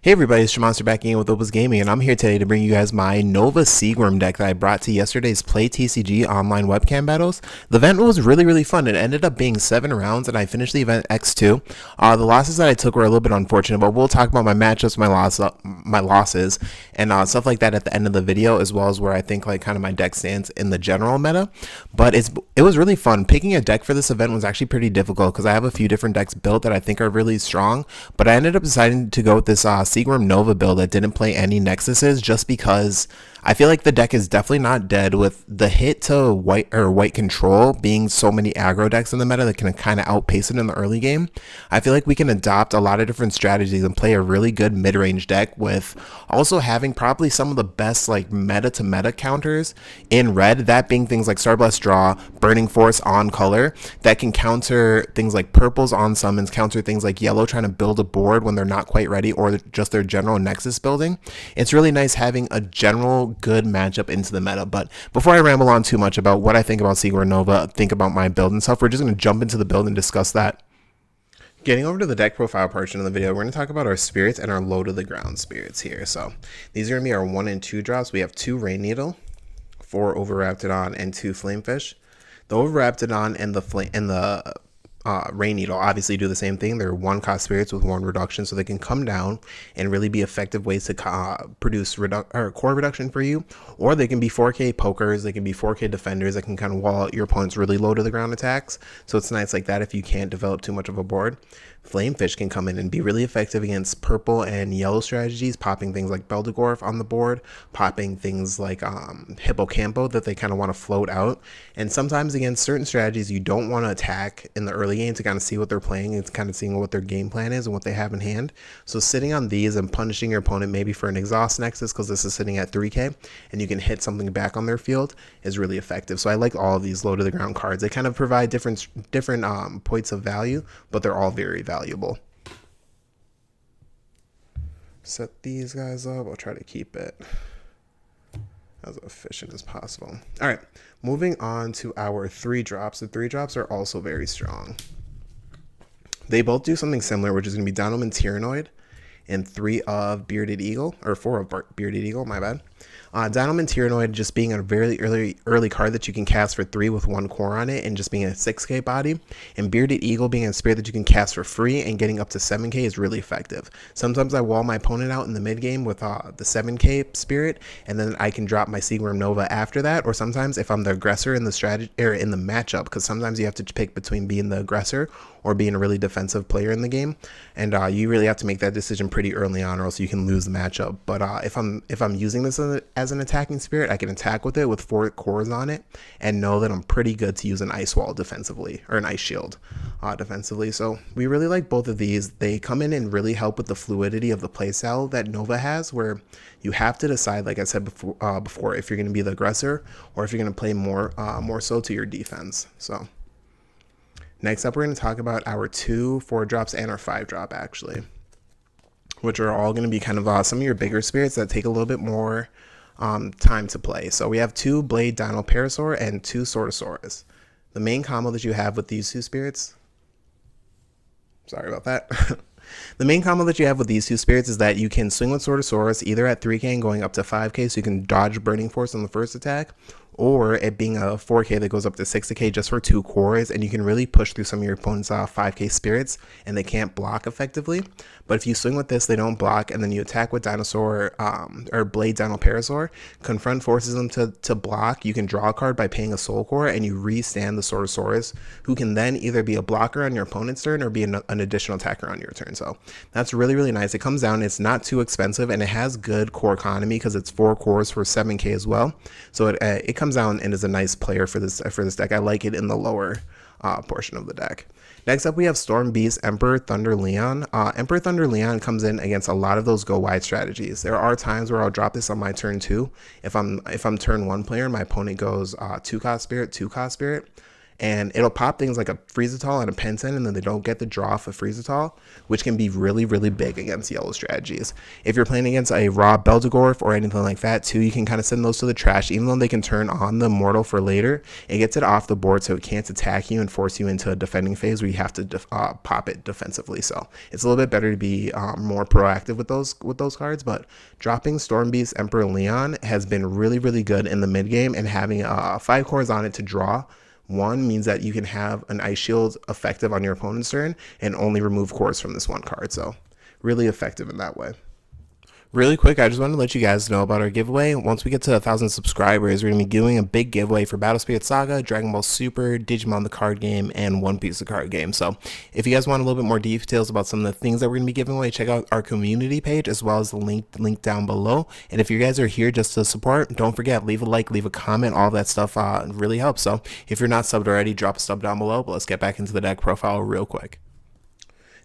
Hey everybody, it's Monster back again with Opus Gaming, and I'm here today to bring you guys my Nova Siegwurm deck that I brought to yesterday's Play TCG online webcam battles. The event was really fun. It ended up being 7 rounds, and I finished the event X2. The losses that I took were a little bit unfortunate, but we'll talk about my matchups, my losses, and stuff like that at the end of the video, as well as where I think like kind of my deck stands in the general meta. But it was really fun. Picking a deck for this event was actually pretty difficult because I have a few different decks built that I think are really strong, but I ended up deciding to go with this Siegwurm Nova build that didn't play any Nexuses just because I feel like the deck is definitely not dead with the hit to white control being so many aggro decks in the meta that can kind of outpace it in the early game. I feel like we can adopt a lot of different strategies and play a really good mid-range deck with also having probably some of the best like meta to meta counters in red, that being things like Starblast Draw, Burning Force on color that can counter things like purples on summons, counter things like yellow trying to build a board when they're not quite ready, or just their general Nexus building. It's really nice having a general good matchup into the meta. But before I ramble on too much about what I think about Siegwurm Nova, think about my build and stuff, we're just going to jump into the build and discuss that. Getting over to the deck profile portion of the video, we're going to talk about our spirits and our low to the ground spirits here. So these are going to be our 1 and 2 drops. We have 2 Rain Needle, 4 Overraptidon, and 2 Flamefish. The Overraptidon and the Rain Needle obviously do the same thing. They're 1-cost spirits with 1 reduction, so they can come down and really be effective ways to produce core reduction for you. Or they can be 4K pokers, they can be 4K defenders that can kind of wall out your opponent's really low to the ground attacks. So it's nice like that if you can't develop too much of a board. Flamefish can come in and be really effective against purple and yellow strategies, popping things like Beldegorf on the board, popping things like Hippocampo that they kind of want to float out. And sometimes against certain strategies you don't want to attack in the early game to kind of see what they're playing and kind of seeing what their game plan is and what they have in hand. So sitting on these and punishing your opponent maybe for an Exhaust Nexus, because this is sitting at 3k and you can hit something back on their field, is really effective. So I like all of these low to the ground cards. They kind of provide different points of value, but they're all very valuable. Set these guys up. I'll try to keep it as efficient as possible. All right, moving on to our 3 drops. The 3 drops are also very strong. They both do something similar, which is going to be Dinoman Tyrannoid and 3 of Bearded Eagle, or 4 of Bearded Eagle, my bad. Dinoman Tyrannoid just being a very early card that you can cast for 3 with 1 core on it and just being a 6k body, and Bearded Eagle being a spirit that you can cast for free and getting up to 7k is really effective. Sometimes I wall my opponent out in the mid game with the 7k spirit, and then I can drop my Siegwurm Nova after that. Or sometimes if I'm the aggressor in the strategy or in the matchup, because sometimes you have to pick between being the aggressor or being a really defensive player in the game, and you really have to make that decision pretty early on, or else you can lose the matchup. But if I'm using this as an attacking spirit, I can attack with it with 4 cores on it and know that I'm pretty good to use an Ice Wall defensively, or an Ice Shield defensively. So we really like both of these. They come in and really help with the fluidity of the playstyle that Nova has, where you have to decide, like I said before, if you're going to be the aggressor or if you're going to play more so to your defense. So next up, we're going to talk about our 2 4 drops and our 5 drop, actually, which are all going to be kind of some of your bigger spirits that take a little bit more time to play. So we have 2 Blade Dino Parasaur and 2 Sortosaurus. The main combo that you have with these 2 spirits, sorry about that. The main combo that you have with these 2 spirits is that you can swing with Sortosaurus either at 3k and going up to 5k, so you can dodge Burning Force on the first attack, or it being a 4k that goes up to 6k just for 2 cores, and you can really push through some of your opponent's 5k spirits and they can't block effectively. But if you swing with this, they don't block, and then you attack with Dinosaur or Blade Dino Parasaur, Confront forces them to block. You can draw a card by paying a soul core, and you re-stand the Sortosaurus, who can then either be a blocker on your opponent's turn or be an additional attacker on your turn. So that's really nice. It comes down, it's not too expensive, and it has good core economy because it's 4 cores for 7k as well. So it comes down and is a nice player for this deck. I like it in the lower portion of the deck. Next up, we have Storm Beast Emperor Thunder Leon. Emperor Thunder Leon comes in against a lot of those go wide strategies. There are times where I'll drop this on my turn 2 if I'm turn 1 player and my opponent goes 2-cost spirit, 2-cost spirit, and it'll pop things like a Freezatol and a Penton, and then they don't get the draw for Freezatol, which can be really, really big against yellow strategies. If you're playing against a raw Beldegorf or anything like that too, you can kind of send those to the trash. Even though they can turn on the Mortal for later, it gets it off the board so it can't attack you and force you into a defending phase where you have to pop it defensively. So it's a little bit better to be more proactive with those cards. But dropping Stormbeast Emperor Leon has been really, really good in the mid game, and having 5 cores on it to draw one means that you can have an Ice Shield effective on your opponent's turn and only remove cores from this one card. So really effective in that way. Really quick, I just wanted to let you guys know about our giveaway. Once we get to 1,000 subscribers, we're going to be doing a big giveaway for Battle Spirit Saga, Dragon Ball Super, Digimon the card game, and One Piece the card game. So if you guys want a little bit more details about some of the things that we're going to be giving away, check out our community page as well as the link down below. And if you guys are here just to support, don't forget, leave a like, leave a comment, all that stuff really helps. So if you're not subbed already, drop a sub down below, but let's get back into the deck profile real quick.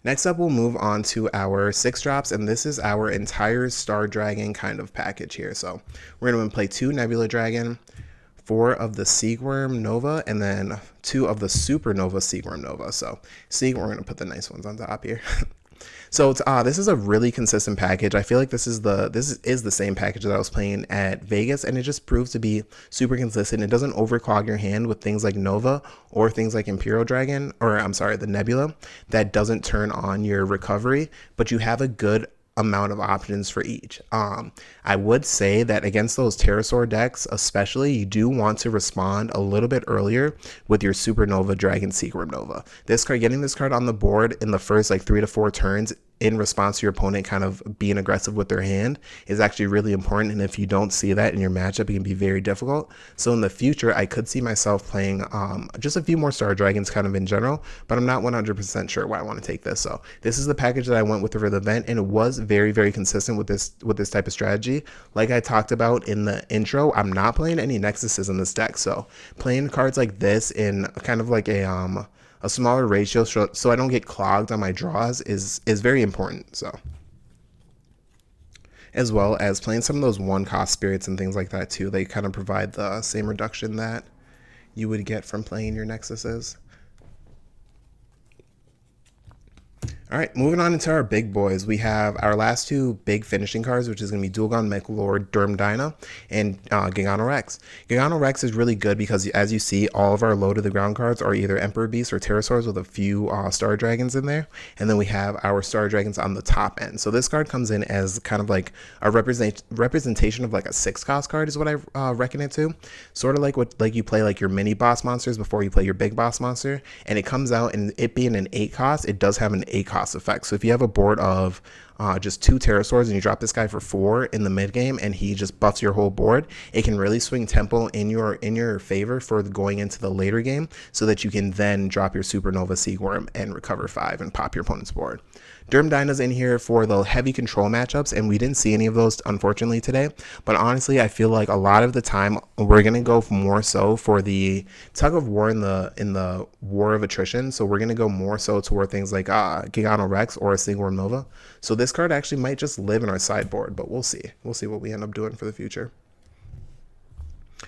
Next up, we'll move on to our 6 drops, and this is our entire Star Dragon kind of package here. So we're going to play 2 Nebula Dragon, 4 of the Siegwurm Nova, and then 2 of the Supernova Siegwurm Nova. So we're going to put the nice ones on top here. So this is a really consistent package. I feel like this is the same package that I was playing at Vegas, and it just proves to be super consistent. It doesn't overclog your hand with things like Nova or things like Imperial Dragon, or I'm sorry, the Nebula, that doesn't turn on your recovery, but you have a good amount of options for each. I would say that against those Terrasaur decks especially, you do want to respond a little bit earlier with your Supernova Dragon Siegwurm Nova. This card, getting this card on the board in the first like 3 to 4 turns in response to your opponent kind of being aggressive with their hand is actually really important, and if you don't see that in your matchup, it can be very difficult. So in the future, I could see myself playing just a few more Star Dragons kind of in general, but I'm not 100% sure why I want to take this. So this is the package that I went with for the event, and it was very, very consistent with this type of strategy. Like I talked about in the intro, I'm not playing any Nexuses in this deck, so playing cards like this in kind of like a smaller ratio so I don't get clogged on my draws is very important. So as well as playing some of those 1-cost spirits and things like that too, they kind of provide the same reduction that you would get from playing your Nexuses. All right, moving on into our big boys, we have our last 2 big finishing cards, which is going to be Dualgon Mechalord Durmdyna and Giganorex. Giganorex is really good because, as you see, all of our low to the ground cards are either Emperor Beasts or Terrasaurs with a few Star Dragons in there, and then we have our Star Dragons on the top end. So this card comes in as kind of like a representation of like a 6-cost card is what I reckon it to. Sort of like you play like your mini boss monsters before you play your big boss monster, and it comes out, and it being an 8-cost, it does have an 8-cost effect. So if you have a board of just 2 Terrasaurs and you drop this guy for 4 in the mid game and he just buffs your whole board, it can really swing tempo in your favor for going into the later game, so that you can then drop your Supernova Siegwurm and recover 5 and pop your opponent's board. Durmdyna's in here for the heavy control matchups, and we didn't see any of those unfortunately today, but honestly I feel like a lot of the time we're going to go more so for the tug of war in the war of attrition. So we're going to go more so toward things like Giganorex or a Siegwurm Nova. So this card actually might just live in our sideboard, but we'll see what we end up doing for the future.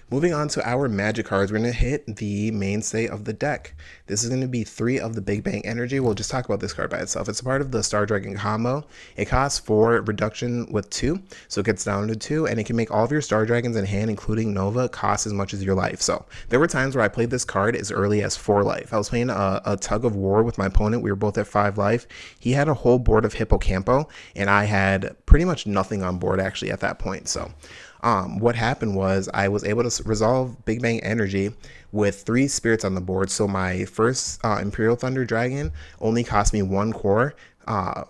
Moving on to our magic cards, we're going to hit the mainstay of the deck. This is going to be 3 of the Big Bang Energy. We'll just talk about this card by itself. It's a part of the Star Dragon combo. It costs 4 reduction with 2, so it gets down to 2, and it can make all of your Star Dragons in hand, including Nova, cost as much as your life. So there were times where I played this card as early as 4 life. I was playing a tug of war with my opponent. We were both at 5 life. He had a whole board of Hippocampo, and I had pretty much nothing on board actually at that point. So what happened was I was able to resolve Big Bang Energy with 3 spirits on the board. So my first Imperial Thunder Dragon only cost me 1 core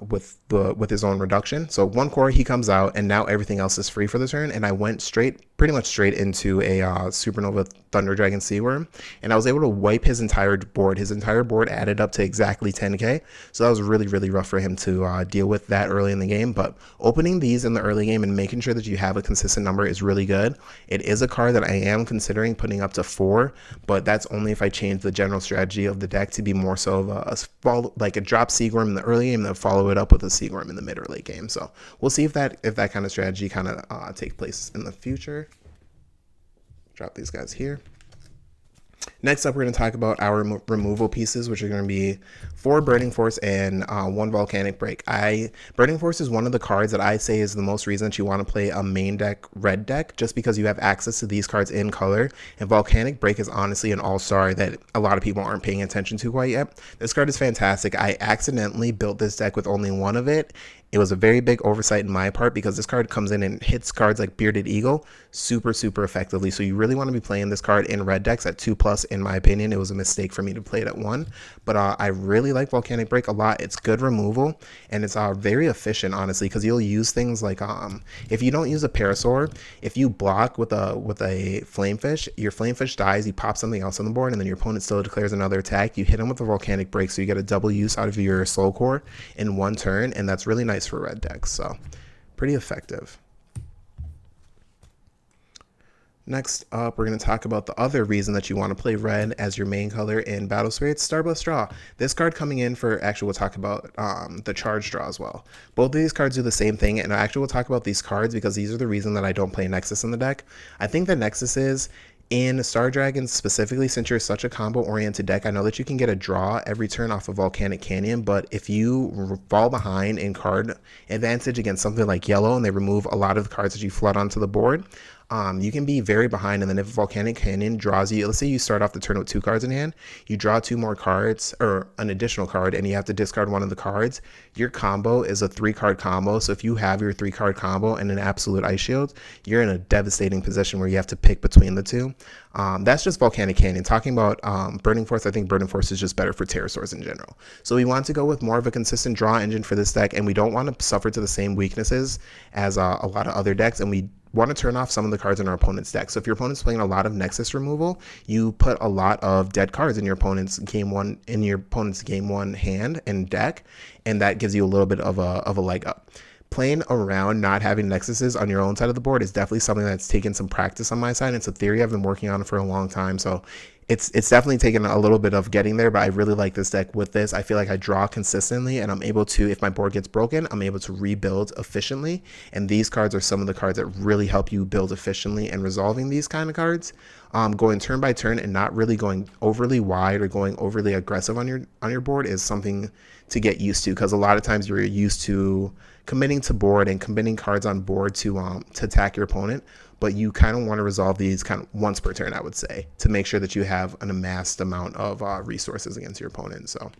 with his own reduction. So 1 core, he comes out, and now everything else is free for the turn. And I went pretty much straight into a Supernova Thunder Dragon Seaworm, and I was able to wipe his entire board. His entire board added up to exactly 10k. So that was really, really rough for him to deal with that early in the game. But opening these in the early game and making sure that you have a consistent number is really good. It is a card that I am considering putting up to 4, but that's only if I change the general strategy of the deck to be more so of a drop Siegwurm in the early game, then follow it up with a Siegwurm in the mid or late game. So we'll see if that kind of strategy kind of takes place in the future. Drop these guys here. Next up, we're going to talk about our removal pieces, which are going to be 4 Burning Force and 1 Volcanic Break. Burning Force is one of the cards that I say is the most reason that you want to play a main deck red deck, just because you have access to these cards in color. And Volcanic Break is honestly an all-star that a lot of people aren't paying attention to quite yet. This card is fantastic. I accidentally built this deck with only one of it. It was a very big oversight in my part because this card comes in and hits cards like Bearded Eagle super effectively. So you really want to be playing this card in red decks at 2+. In my opinion, it was a mistake for me to play it at 1, but I really like Volcanic Break a lot. It's good removal and it's very efficient, honestly, because you'll use things like if you don't use a Terrasaur, if you block with a Flamefish, your Flamefish dies, you pop something else on the board, and then your opponent still declares another attack. You hit him with a Volcanic Break, so you get a double use out of your Soul Core in 1 turn, and that's really nice for red decks, so pretty effective. Next up, we're going to talk about the other reason that you want to play red as your main color in Battle Spirits, Starblast Draw. This card coming in for, actually we'll talk about the Charge Draw as well. Both of these cards do the same thing, and actually we'll talk about these cards because these are the reason that I don't play Nexus in the deck. I think that Nexus is, in Star Dragons specifically, since you're such a combo-oriented deck, I know that you can get a draw every turn off of Volcanic Canyon, but if you fall behind in card advantage against something like yellow and they remove a lot of the cards that you flood onto the board, you can be very behind, and then if Volcanic Canyon draws you, let's say you start off the turn with 2 cards in hand, you draw 2 more cards, or an additional card, and you have to discard one of the cards, your combo is a 3-card combo, so if you have your 3-card combo and an absolute Ice Shield, you're in a devastating position where you have to pick between the 2. That's just Volcanic Canyon. Talking about Burning Force, I think Burning Force is just better for Terrasaurs in general. So we want to go with more of a consistent draw engine for this deck, and we don't want to suffer to the same weaknesses as a lot of other decks, and we want to turn off some of the cards in our opponent's deck. So if your opponent's playing a lot of Nexus removal, you put a lot of dead cards in your opponent's game 1 hand and deck, and that gives you a little bit of a leg up. Playing around not having Nexuses on your own side of the board is definitely something that's taken some practice on my side. It's a theory I've been working on for a long time, so it's definitely taken a little bit of getting there, but I really like this deck with this. I feel like I draw consistently, and I'm able to, if my board gets broken, I'm able to rebuild efficiently, and these cards are some of the cards that really help you build efficiently, and resolving these kind of cards, going turn by turn and not really going overly wide or going overly aggressive on your board is something to get used to, because a lot of times you're used to committing to board and committing cards on board to attack your opponent, but you kind of want to resolve these kind of once per turn, I would say, to make sure that you have an amassed amount of resources against your opponent. So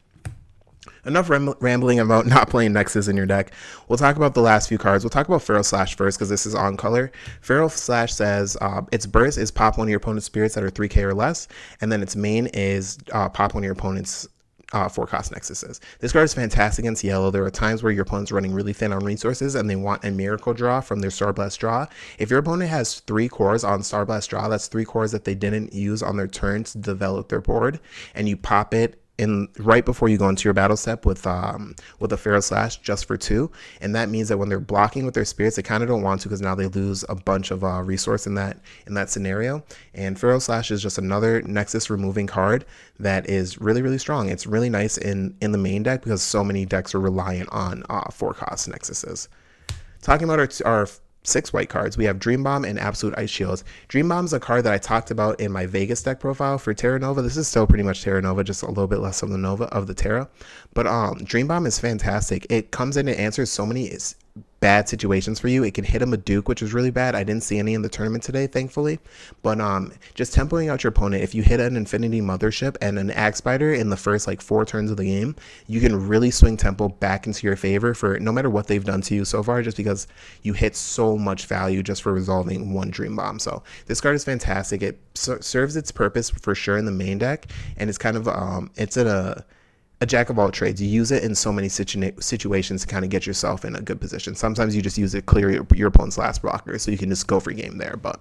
enough rambling about not playing Nexus in your deck. We'll talk about the last few cards. We'll talk about Feral Slash first because this is on color. Feral Slash says its burst is pop one of your opponent's spirits that are 3k or less, and then its main is pop one of your opponent's 4-cost Nexuses. This card is fantastic against yellow. There are times where your opponent's running really thin on resources and they want a miracle draw from their Starblast Draw. If your opponent has 3 cores on Starblast Draw, that's 3 cores that they didn't use on their turn to develop their board, and you pop it in right before you go into your battle step with a Feral Slash just for 2, and that means that when they're blocking with their spirits, they kind of don't want to because now they lose a bunch of resource in that scenario. And Feral Slash is just another Nexus removing card that is really strong. It's really nice in the main deck because so many decks are reliant on 4-cost Nexuses. Talking about our 6 white cards, we have Dream Bomb and Absolute Ice Shield. Dream Bomb is a card that I talked about in my Vegas deck profile for TerraNova. This is still pretty much TerraNova, just a little bit less of the Nova of the Terra. But Dream Bomb is fantastic. It comes in and answers so many bad situations for you. It can hit a Maduke, which is really bad. I didn't see any in the tournament today, thankfully. But just tempoing out your opponent, if you hit an Infinity Mothership and an Axebiter in the first 4 turns of the game, you can really swing tempo back into your favor for no matter what they've done to you so far, just because you hit so much value just for resolving 1 Dream Bomb. So this card is fantastic. It serves its purpose for sure in the main deck, and it's kind of it's a jack of all trades. You use it in so many situations to kind of get yourself in a good position. Sometimes you just use it to clear your opponent's last blocker, so you can just go for game there. But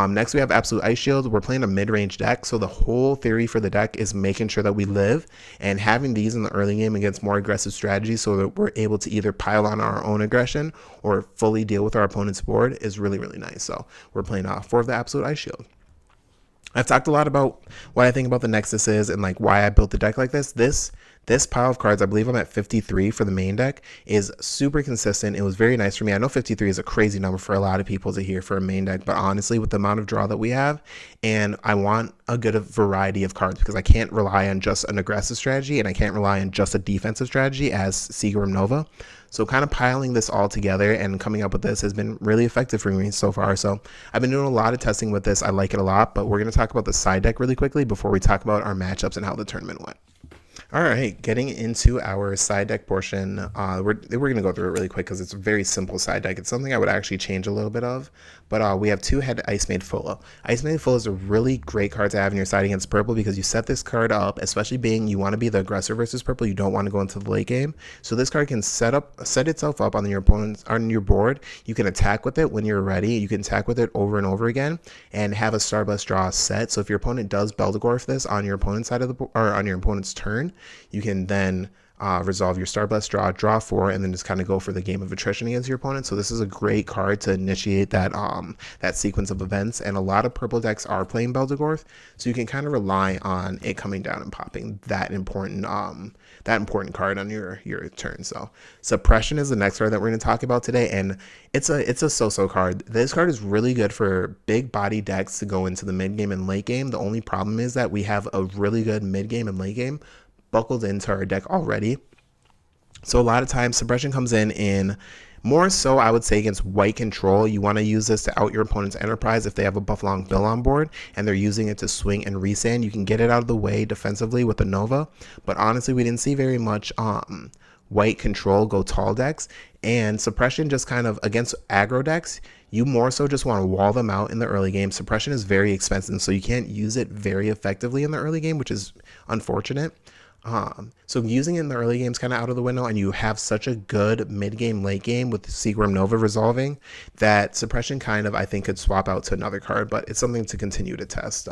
next we have Absolute Ice Shield. We're playing a mid-range deck, so the whole theory for the deck is making sure that we live, and having these in the early game against more aggressive strategies so that we're able to either pile on our own aggression or fully deal with our opponent's board is really nice. So we're playing 4 of the Absolute Ice Shield. I've talked a lot about what I think about the Nexuses and why I built the deck like this. This This pile of cards, I believe I'm at 53 for the main deck, is super consistent. It was very nice for me. I know 53 is a crazy number for a lot of people to hear for a main deck, but honestly, with the amount of draw that we have, and I want a good variety of cards because I can't rely on just an aggressive strategy and I can't rely on just a defensive strategy as Siegwurm Nova. So kind of piling this all together and coming up with this has been really effective for me so far. So I've been doing a lot of testing with this. I like it a lot, but we're going to talk about the side deck really quickly before we talk about our matchups and how the tournament went. All right, getting into our side deck portion, we're going to go through it really quick because it's a very simple side deck. It's something I would actually change a little bit of, but we have two-head Icemade Fulla. Icemade Fulla is a really great card to have in your side against purple because you set this card up, especially being you want to be the aggressor versus purple. You don't want to go into the late game, so this card can set itself up on your opponent's on your board. You can attack with it when you're ready. You can attack with it over and over again and have a Starburst draw set. So if your opponent does Beldegorf this on your opponent's side of the or on your opponent's turn, you can then resolve your Starburst draw 4, and then just kind of go for the game of attrition against your opponent. So this is a great card to initiate that that sequence of events. And a lot of purple decks are playing Beldegorf, so you can kind of rely on it coming down and popping that important card on your turn. So Suppression is the next card that we're going to talk about today, and it's a so-so card. This card is really good for big body decks to go into the mid game and late game. The only problem is that we have a really good mid game and late game buckled into our deck already. So a lot of times Suppression comes in more so, I would say, against white control. You want to use this to out your opponent's Enterprise if they have a Buffalong Bill on board and they're using it to swing and resand. You can get it out of the way defensively with the Nova, but honestly, we didn't see very much white control go tall decks, and Suppression just kind of against aggro decks, you more so just want to wall them out in the early game. Suppression is very expensive, so you can't use it very effectively in the early game, which is unfortunate. So using it in the early game is kind of out of the window, and you have such a good mid-game, late-game with Siegwurm Nova resolving that Suppression kind of, I think, could swap out to another card, but it's something to continue to test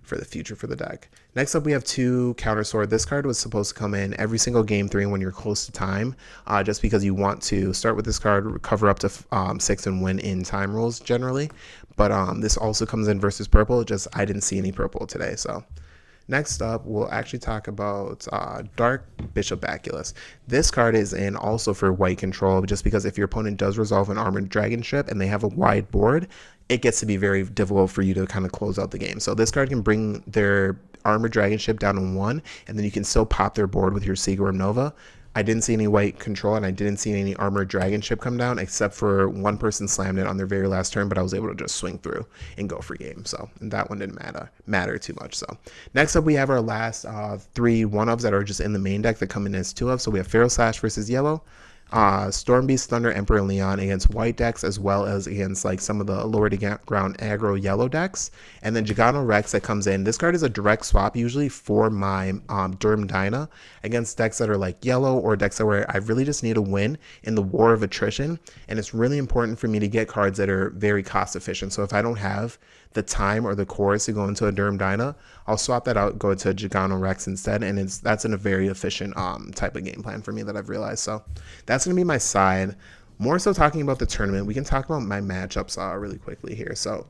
for the future for the deck. Next up, we have 2 Counter Sword. This card was supposed to come in every single game 3 when you're close to time, just because you want to start with this card, recover up to 6 and win in time rules generally. But this also comes in versus purple, just I didn't see any purple today, so... Next up, we'll actually talk about Dark Bishop Baculus. This card is in also for white control, just because if your opponent does resolve an armored dragon ship and they have a wide board, it gets to be very difficult for you to kind of close out the game. So this card can bring their armored dragon ship down to 1, and then you can still pop their board with your Siegwurm Nova. I didn't see any white control, and I didn't see any armored dragon ship come down, except for one person slammed it on their very last turn, but I was able to just swing through and go for game. So that one didn't matter too much. So next up, we have our last 3 1-ups that are just in the main deck that come in as 2-ups. So we have Feral Slash versus yellow, Storm Beast, Thunder, Emperor, and Leon against white decks, as well as against like some of the lower to ground aggro yellow decks. And then Gigano Rex that comes in. This card is a direct swap usually for my Durm Dyna against decks that are like yellow or decks that where I really just need a win in the war of attrition. And it's really important for me to get cards that are very cost efficient. So if I don't have the time or the cores to go into a Durm Dyna, I'll swap that out, go into a Gigano Rex instead, and that's in a very efficient type of game plan for me that I've realized. So that's going to be my side. More so talking about the tournament, we can talk about my matchups really quickly here. So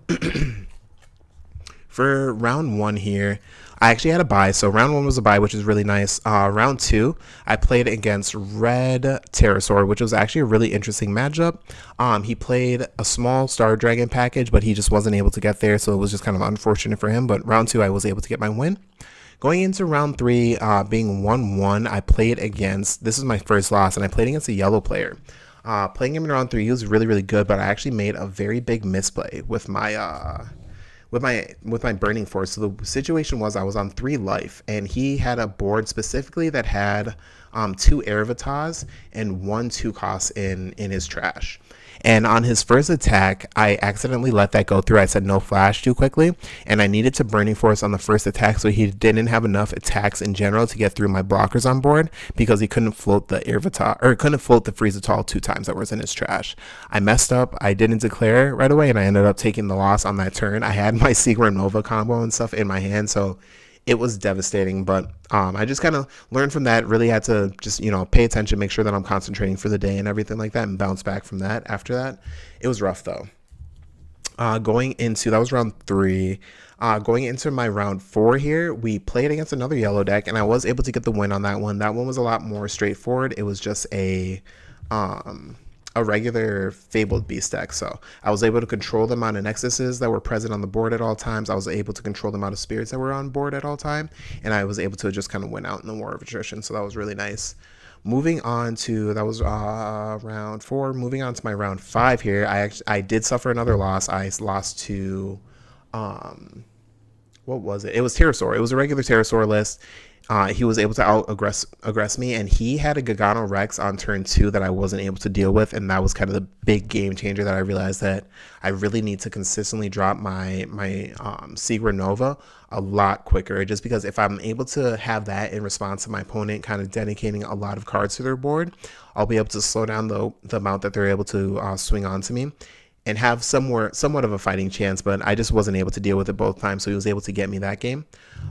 for round 1 here, I actually had a bye. So round 1 was a bye, which is really nice. Round 2, I played against Red Terrasaur, which was actually a really interesting matchup. He played a small Star Dragon package, but he just wasn't able to get there, so it was just kind of unfortunate for him. But round 2, I was able to get my win. Going into round 3, being 1-1, I played against, this is my first loss, and I played against a yellow player. Playing him in round 3, he was really, really good, but I actually made a very big misplay with my with my Burning Force. So the situation was I was on 3 life, and he had a board specifically that had 2 Airvitas and 1 2-cost in his trash. And on his first attack, I accidentally let that go through. I said no flash too quickly, and I needed to Burning Force on the first attack, so he didn't have enough attacks in general to get through my blockers on board because he couldn't float the Airvita, or couldn't float the Freeze-a-Tall 2 times that was in his trash. I messed up. I didn't declare right away, and I ended up taking the loss on that turn. I had my Siegwurm Nova combo and stuff in my hand, so it was devastating, but I just kind of learned from that, really had to just, pay attention, make sure that I'm concentrating for the day and everything like that, and bounce back from that after that. It was rough, though. Going into that was round 3. Going into my round 4 here, we played against another yellow deck, and I was able to get the win on that one. That one was a lot more straightforward. It was just a regular Fabled beast deck. So I was able to control the amount of Nexuses that were present on the board at all times. I was able to control the amount of spirits that were on board at all time, and I was able to just kind of win out in the War of Attrition. So that was really nice. Moving on to that was round 4. Moving on to my round 5 here, I did suffer another loss. I lost to what was it? It was Terrasaur. It was a regular Terrasaur list. He was able to aggress me, and he had a Gagano Rex on turn 2 that I wasn't able to deal with, and that was kind of the big game changer that I realized that I really need to consistently drop my Siegwurm a lot quicker, just because if I'm able to have that in response to my opponent kind of dedicating a lot of cards to their board, I'll be able to slow down the amount that they're able to swing onto me and have somewhat of a fighting chance, but I just wasn't able to deal with it both times, so he was able to get me that game.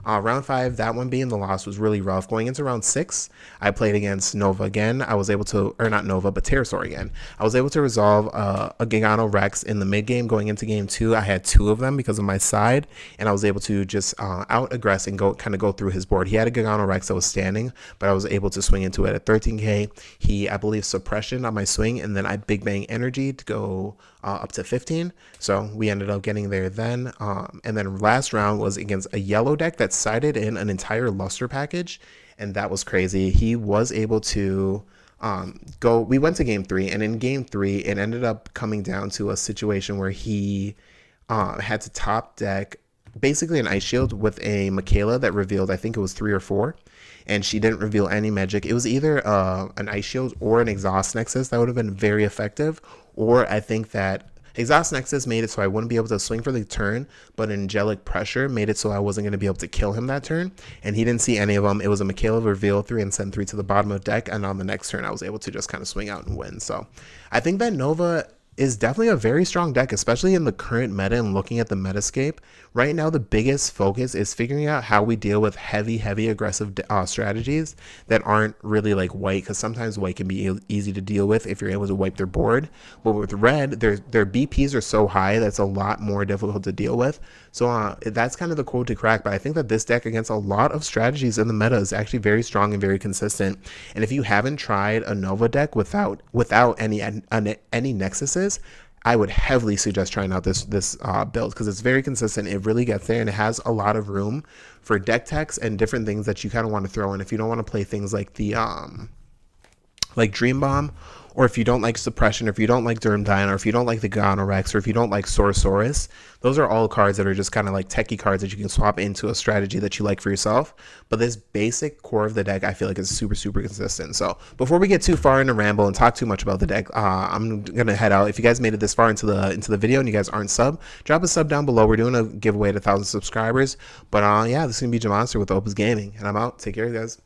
Round 5, that one being the loss, was really rough. Going into round 6, I played against Nova again. I was able to, or not Nova, but Terrasaur again. I was able to resolve a Gigano Rex in the mid game. Going into game 2, I had 2 of them because of my side, and I was able to just out-aggress and go through his board. He had a Gigano Rex that was standing, but I was able to swing into it at 13k. He, I believe, suppression on my swing, and then I Big Bang Energy to go up to 15. So we ended up getting there then. And then last round was against a yellow deck that sided in an entire Luster package, and that was crazy. He was able to we went to game 3, and in game 3 it ended up coming down to a situation where he had to top deck basically an Ice Shield with a Michaela that revealed, I think it was 3 or 4, and she didn't reveal any magic. It was either an Ice Shield or an Exhaust Nexus that would have been very effective, or I think that Exhaust Nexus made it so I wouldn't be able to swing for the turn, but Angelic Pressure made it so I wasn't going to be able to kill him that turn, and he didn't see any of them. It was a Michaela reveal 3 and send 3 to the bottom of deck, and on the next turn I was able to just kind of swing out and win. So I think that Nova is definitely a very strong deck, especially in the current meta and looking at the metascape. Right now, the biggest focus is figuring out how we deal with heavy aggressive strategies that aren't really like white, because sometimes white can be easy to deal with if you're able to wipe their board. But with red, their BPs are so high that's a lot more difficult to deal with. So that's kind of the code to crack. But I think that this deck against a lot of strategies in the meta is actually very strong and very consistent. And if you haven't tried a Nova deck without any Nexuses, I would heavily suggest trying out this build, because it's very consistent. It really gets there, and it has a lot of room for deck techs and different things that you kind of want to throw in if you don't want to play things like the like Dream Bomb, or if you don't like Suppression, or if you don't like Durham Dine, or if you don't like the Gonorex, or if you don't like Sorosaurus. Those are all cards that are just kind of like techie cards that you can swap into a strategy that you like for yourself. But this basic core of the deck, I feel like, is super consistent. So before we get too far into ramble and talk too much about the deck, I'm gonna head out. If you guys made it this far into the video and you guys aren't sub, drop a sub down below. We're doing a giveaway to 1,000 subscribers. But yeah, this is gonna be Jahmade with Opus Gaming, and I'm out. Take care, guys.